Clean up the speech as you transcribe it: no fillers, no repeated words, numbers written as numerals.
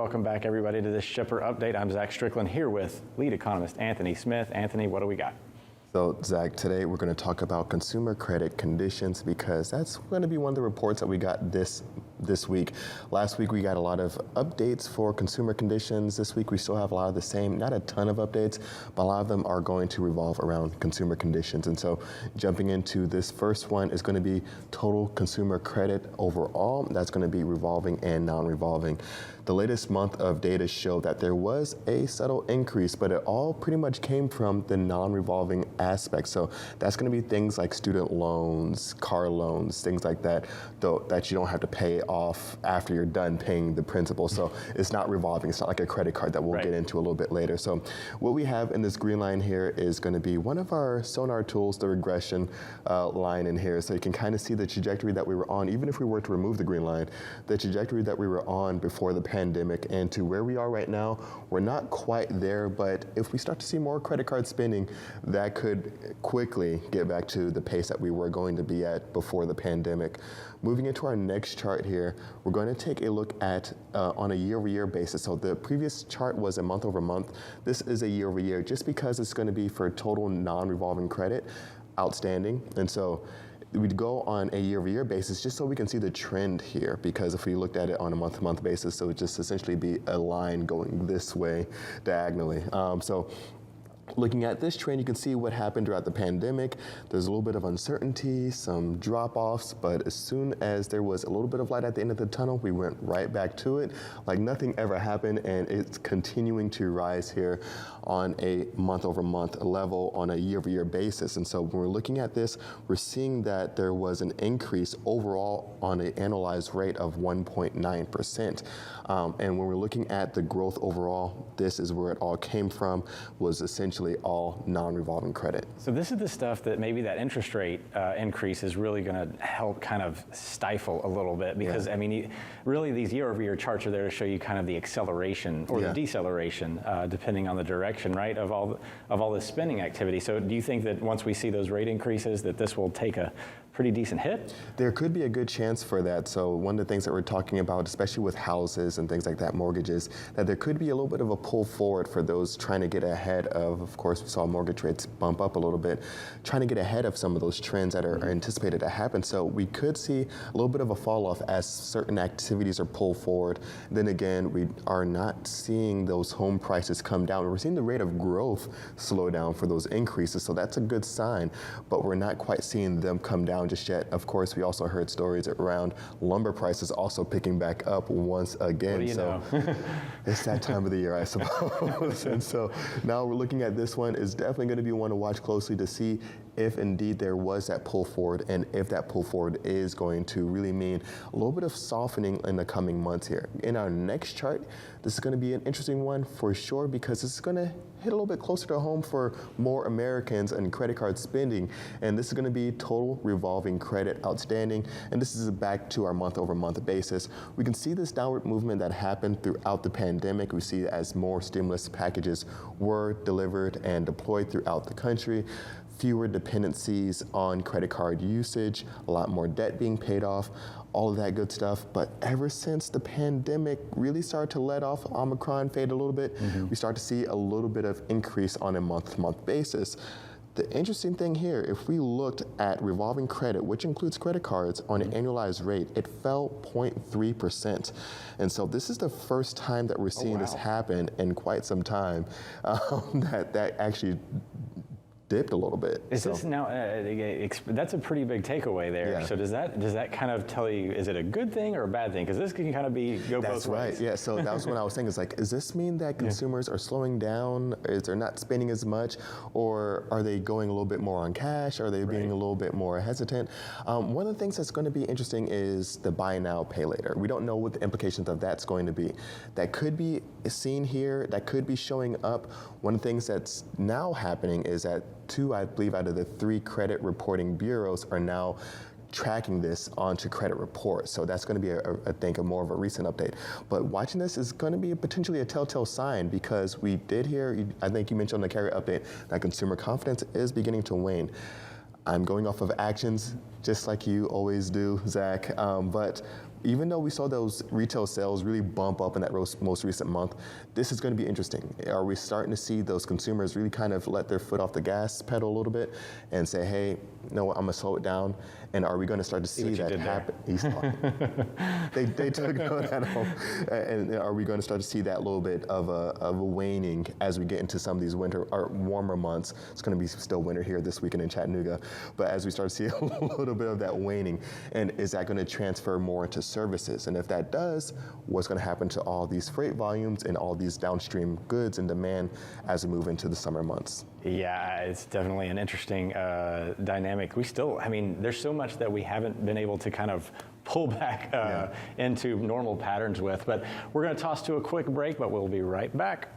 welcome back everybody to this Shipper Update. I'm Zach Strickland here with lead economist Anthony Smith. Anthony, what do we got? So Zach, today we're going to talk about consumer credit conditions because that's going to be one of the reports that we got this week. Last week we got a lot of updates for consumer conditions. This week we still have a lot of the same, not a ton of updates, but a lot of them are going to revolve around consumer conditions. And so jumping into this first one is going to be total consumer credit overall. That's going to be revolving and non-revolving. The latest month of data showed that there was a subtle increase, but it all pretty much came from the non-revolving aspect. So that's going to be things like student loans, car loans, things like that, though, that you don't have to pay off after you're done paying the principal. So it's not revolving. It's not like a credit card that we'll get into a little bit later. So what we have in this green line here is going to be one of our sonar tools, the regression line in here. So you can kind of see the trajectory that we were on, even if we were to remove the green line, the trajectory that we were on before the pandemic and to where we are right now. We're not quite there, but if we start to see more credit card spending, that could quickly get back to the pace that we were going to be at before the pandemic. Moving into our next chart here, we're going to take a look at on a year-over-year basis. So the previous chart was a month over month. This is a year-over-year just because it's going to be for total non-revolving credit outstanding. And so we'd go on a year-over-year basis just so we can see the trend here, because if we looked at it on a month-to-month basis, so it would just essentially be a line going this way diagonally. So looking at this trend, you can see what happened throughout the pandemic. There's a little bit of uncertainty, some drop-offs, but as soon as there was a little bit of light at the end of the tunnel, we went right back to it like nothing ever happened, and it's continuing to rise here on a month-over-month level on a year-over-year basis. And so when we're looking at this, we're seeing that there was an increase overall on an annualized rate of 1.9%. And when we're looking at the growth overall, this is where it all came from, was essentially all non-revolving credit. So this is the stuff that maybe that interest rate increase is really going to help kind of stifle a little bit, because I mean, really these year-over-year charts are there to show you kind of the acceleration or the deceleration, depending on the direction, right, of all this spending activity. So do you think that once we see those rate increases, that this will take a pretty decent hit? There could be a good chance for that. So one of the things that we're talking about, especially with houses and things like that, mortgages, that there could be a little bit of a pull forward for those trying to get ahead of course, we saw mortgage rates bump up a little bit, trying to get ahead of some of those trends that are anticipated to happen. So we could see a little bit of a fall off as certain activities are pulled forward. Then again, we are not seeing those home prices come down. We're seeing the rate of growth slow down for those increases. So that's a good sign, but we're not quite seeing them come down just yet. Of course, we also heard stories around lumber prices also picking back up once again. So it's that time of the year, I suppose. And so now we're looking at this one. Is definitely going to be one to watch closely to see if indeed there was that pull forward, and if that pull forward is going to really mean a little bit of softening in the coming months here. In our next chart, this is going to be an interesting one for sure, because this is going to hit a little bit closer to home for more Americans and credit card spending. And this is going to be total revolving credit outstanding. And this is back to our month-over-month basis. We can see this downward movement that happened throughout the pandemic. We see as more stimulus packages were delivered and deployed throughout the country. Fewer dependencies on credit card usage, a lot more debt being paid off, all of that good stuff. But ever since the pandemic really started to let off, Omicron fade a little bit, we start to see a little bit of increase on a month-to-month basis. The interesting thing here, if we looked at revolving credit, which includes credit cards, on an annualized rate, it fell 0.3%. And so this is the first time that we're seeing this happen in quite some time, that actually dipped a little bit. Is this now, that's a pretty big takeaway there. Yeah. So does that kind of tell you, is it a good thing or a bad thing? Because this can kind of go both ways. That's right, yeah. So that was what I was saying, is like, does this mean that consumers are slowing down? Is they're not spending as much? Or are they going a little bit more on cash? Are they being a little bit more hesitant? One of the things that's going to be interesting is the buy now, pay later. We don't know what the implications of that's going to be. That could be seen here, that could be showing up. One of the things that's now happening is that 2, I believe, out of the 3 credit reporting bureaus are now tracking this onto credit reports. So that's going to be, I think, more of a recent update. But watching this is going to be potentially a telltale sign, because we did hear, I think you mentioned on the carrier update, that consumer confidence is beginning to wane. I'm going off of actions, just like you always do, Zach. But even though we saw those retail sales really bump up in that most recent month, this is going to be interesting. Are we starting to see those consumers really kind of let their foot off the gas pedal a little bit and say, hey, no, I'm going to slow it down? And are we going to start to see that happen? They took that home. And are we going to start to see that little bit of a waning as we get into some of these winter or warmer months? It's going to be still winter here this weekend in Chattanooga, but as we start to see a little bit of that waning, and is that going to transfer more into services? And if that does, what's going to happen to all these freight volumes and all these downstream goods and demand as we move into the summer months? Yeah, it's definitely an interesting dynamic. There's so much that we haven't been able to kind of pull back into normal patterns with, but we're going to toss to a quick break, but we'll be right back.